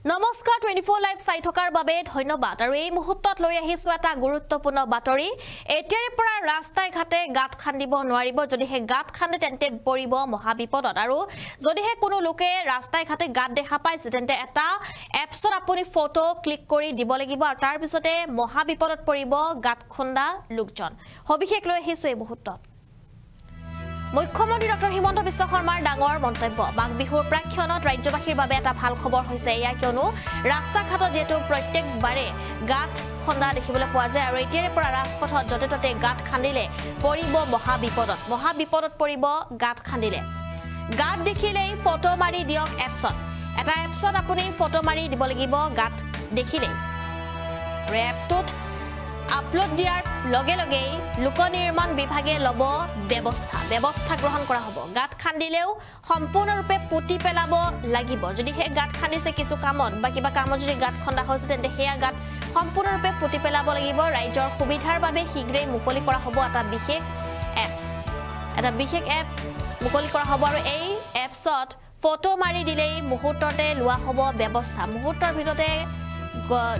নমস্কাৰ 24 লাইভ চাই থকাৰ বাবে ধন্যবাদ আৰু এই মুহূৰ্তত লৈ আহিছো এটা গুৰুত্বপূৰ্ণ বাতৰি এতিয়াৰ পৰা ৰাস্তাই ঘাটে গাঁত খান্দিব নোৱাৰিব যদি হে গাঁত খান্দে তেন্তে পৰিব মহাবিপদত আৰু যদি হে কোনো লোকে ৰাস্তাই ঘাটে গাঁত দেখা পাইছে তেন্তে এটা এপছত আপুনি ফটো ক্লিক কৰি দিব লাগিব আৰু তাৰ পিছতে মহাবিপদত পৰিব গাঁত খন্দা লোকজন হবিশেষ লৈ আহিছো এই মুহূৰ্তত মুখ্যমন্ত্ৰী ডক্টৰ হিমন্ত বিশ্ব শৰ্মাৰ ডাঙৰ মন্তব্য বাঘ বিহুৰ প্ৰাক্ষণত ৰাজ্যবাসীৰ বাবে এটা ভাল খবৰ হৈছে ইয়া কিয়নো ৰাস্তা ঘাটত যেটো প্ৰত্যেকবাৰে গাঁত খন্দা দেখিবলৈ পোৱা যায় আৰু এতিয়াৰ পৰা ৰাজপথত যতে ততে গাঁত খান্দিলে পৰিব মহাবিপদত পৰিব গাঁত খান্দিলে গাঁত দেখিলেই ফটো মাৰি দিয়ক এপছত এটা এপছত আপুনি ফটো মাৰি দিব লাগিব গাঁত দেখিলেই এপটোত আপলোড দিয়াৰ লগে লগে লোক নিৰ্মাণ বিভাগে লব ব্যৱস্থা গ্ৰহণ কৰা হ'ব গাঁত খান্দিলেও সম্পূৰ্ণৰূপে পুতি পেলাব লাগিব যদি হে গাঁত খান্দিছে কিছু কামত বা কিবা কামত যদি গাঁত খন্দা হৈছে তেন্তে হেয়া গাঁত সম্পূৰ্ণৰূপে পুতি পেলাব লাগিব ৰাইজৰ সুবিধাৰ বাবে শীঘ্ৰেই মুকলি কৰা হ'ব এটা বিশেষ এপ মুকলি কৰা হ'ব আৰু এই এপছত ফটো মাৰি দিলেই মুহূৰ্ততে লোৱা হ'ব ব্যৱস্থা মুহূৰ্তৰ ভিতৰতে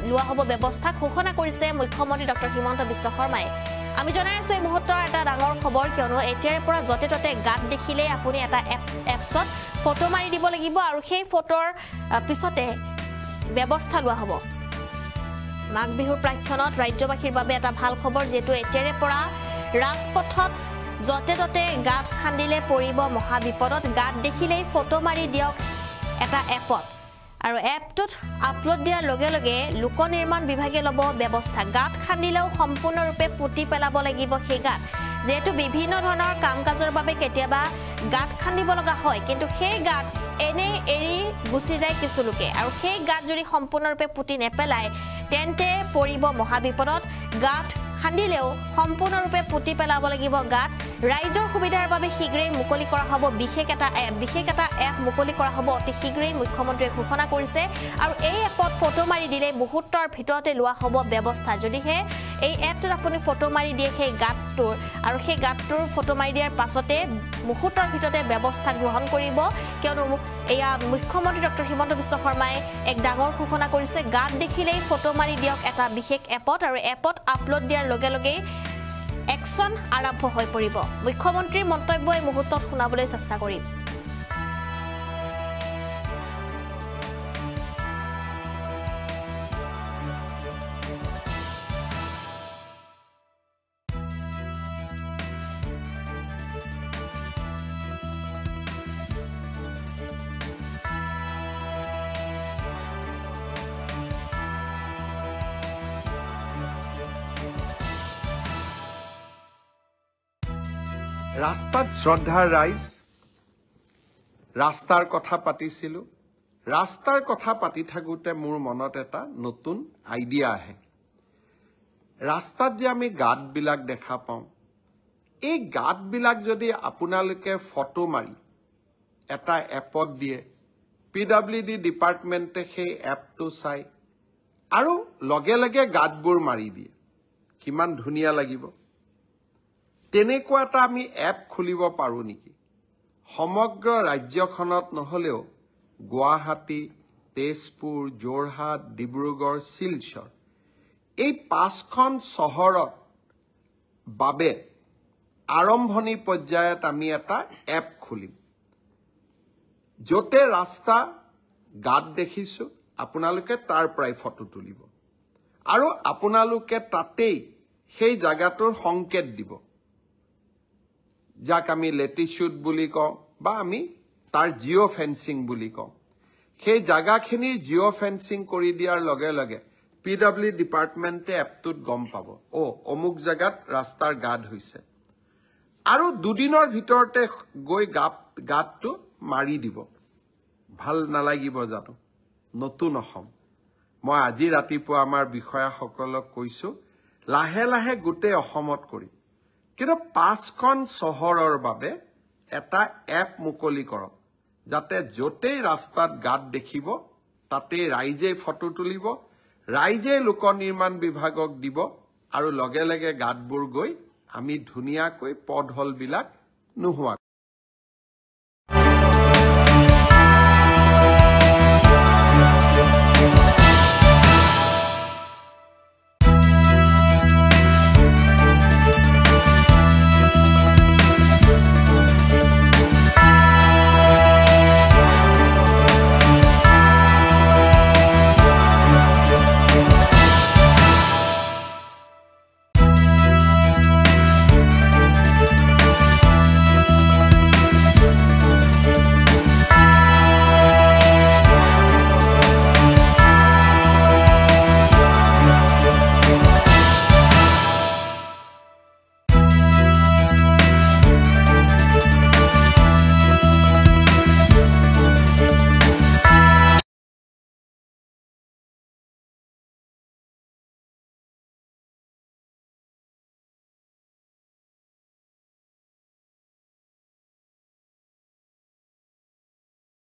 লোৱা হ'ব ব্যৱস্থা ঘোষণা কৰিছে মুখ্যমন্ত্ৰী ডক্টৰ হিমন্ত বিশ্ব শৰ্মাই আমি জনাই আছো এই মুহূৰ্তৰ এটা ডাঙৰ খবৰ কিয়নো এতিয়াৰ পৰা যতে ততে গাঁত দেখিলে আপুনি এটা এপছত ফটো মাৰি দিব লাগিব আৰু সেই ফটোৰ পিছতে ব্যৱস্থা লোৱা হ'ব মাঘ বিহুৰ প্ৰাক্ষণত ৰাজ্যবাসীৰ বাবে এটা ভাল খবৰ যেটো এতিয়াৰ পৰা ৰাজপথত যতে ততে গাঁত খান্দিলে পৰিব মহাবিপদত গাঁত দেখিলেই ফটো মাৰি দিয়ক এটা এপত আৰু এপটোত আপলোড দিয়াৰ লগে লগে লোক নিৰ্মাণ বিভাগে লব ব্যৱস্থা গাঁত খান্দিলেও সম্পূৰ্ণৰূপে পুতি পেলাব লাগিব সেই গাঁত যেটো বিভিন্ন ধৰণৰ কাম কাজৰ বাবে কেতিয়াবা গাঁত খান্দিব লগা হয় কিন্তু সেই গাঁত এনে এৰি গুচি যায় কিছু লোকে আৰু সেই গাঁত যদি সম্পূৰ্ণৰূপে পুতি নেপেলায় তেন্তে পৰিব মহাবিপদত গাঁত খান্দিলেও সম্পূৰ্ণৰূপে পুতি পেলাব লাগিব গাঁত ৰাইজৰ সুবিধাৰ বাবে শীঘ্ৰেই মুকলি কৰা হ'ব বিশেষ এটা এপ মুকলি কৰা হ'ব অতি শীঘ্ৰেই মুখ্যমন্ত্ৰীয়ে ঘোষণা কৰিছে আৰু এই এপত ফটো মাৰি দিলে মুহূৰ্তৰ ভিতৰতে লোৱা হ'ব ব্যৱস্থা যদিহে এই এপটোত আপুনি ফটো মাৰি দিয়ে সেই গাঁতটোৰ আৰু সেই গাঁতটোৰ ফটো মাৰি দিয়াৰ পাছতে মুহূৰ্তৰ ভিতৰতে ব্যৱস্থা গ্ৰহণ কৰিব কিয়নো এয়া মুখ্যমন্ত্ৰী ডক্টৰ হিমন্ত বিশ্ব শৰ্মাই এক ডাঙৰ ঘোষণা কৰিছে গাঁত দেখিলেই ফটো মাৰি দিয়ক এটা বিশেষ এপত আৰু এপত আপলোড দিয়াৰ লগে লগে একশন আৰম্ভ হৈ পৰিব মুখ্যমন্ত্ৰীৰ মন্তব্য এই মুহূৰ্তত শুনাবলৈ চেষ্টা কৰিম ৰাস্তাত শ্ৰদ্ধাৰ ৰাইজ ৰাস্তাৰ কথা পাতিছিলো ৰাস্তাৰ কথা পাতি থাকোতে মোৰ মনত এটা নতুন আইডিয়া আহে ৰাস্তাত যে আমি গাঁতবিলাক দেখা পাওঁ এই গাঁতবিলাক যদি আপোনালোকে ফটো মাৰি এটা এপত দিয়ে PWD ডিপাৰ্টমেণ্টে সেই এপটো চাই আৰু লগে লগে গাঁতবোৰ মাৰি দিয়ে কিমান ধুনীয়া লাগিব তেনেকুৱা এটা আমি এপ খুলিব পাৰো নেকি সমগ্ৰ ৰাজ্যখনত নহলেও গুৱাহাটী তেজপুৰ যোৰহাট ডিব্ৰুগড় শিলচৰ এই পাঁচখন চহৰত বাবে আৰম্ভণি পৰ্যায়ত আমি এটা এপ খুলিম যতে ৰাস্তা গাঁত দেখিছো আপোনালোকে তাৰ পৰাই ফটো তুলিব আৰু আপোনালোকে তাতেই সেই জায়গাটোৰ সংকেত দিব যাক আমি লেটিটিউড বুলি কওঁ বা আমি তাৰ জিঅ' ফেন্সিং বুলি কওঁ সেই জায়গাখিনিৰ জিঅ' ফেন্সিং কৰি দিয়াৰ লগে লগে PWD ডিপাৰ্টমেণ্টে এপটোত গম পাব অমুক জায়গাত ৰাস্তাৰ গাঁত হৈছে আৰু দুদিনৰ ভিতৰতে গৈ গাঁতটো মাৰি দিব ভাল নালাগিব জানো নতুন অসম মই আজি ৰাতিপুৱা আমাৰ বিষয়াসকলক কৈছো লাহে লাহে গোটেই অসমত কৰি কিন্তু পাঁচখন চহৰৰ বাবে এটা এপ মুকলি কৰক যাতে যতেই ৰাস্তাত গাঁত দেখিব তাতে ৰাইজে ফটো তুলিব ৰাইজে লোক নিৰ্মাণ বিভাগক দিব আৰু লগে লগে গাঁতবোৰ গৈ আমি ধুনীয়াকৈ পথহলবিলাক নোহোৱা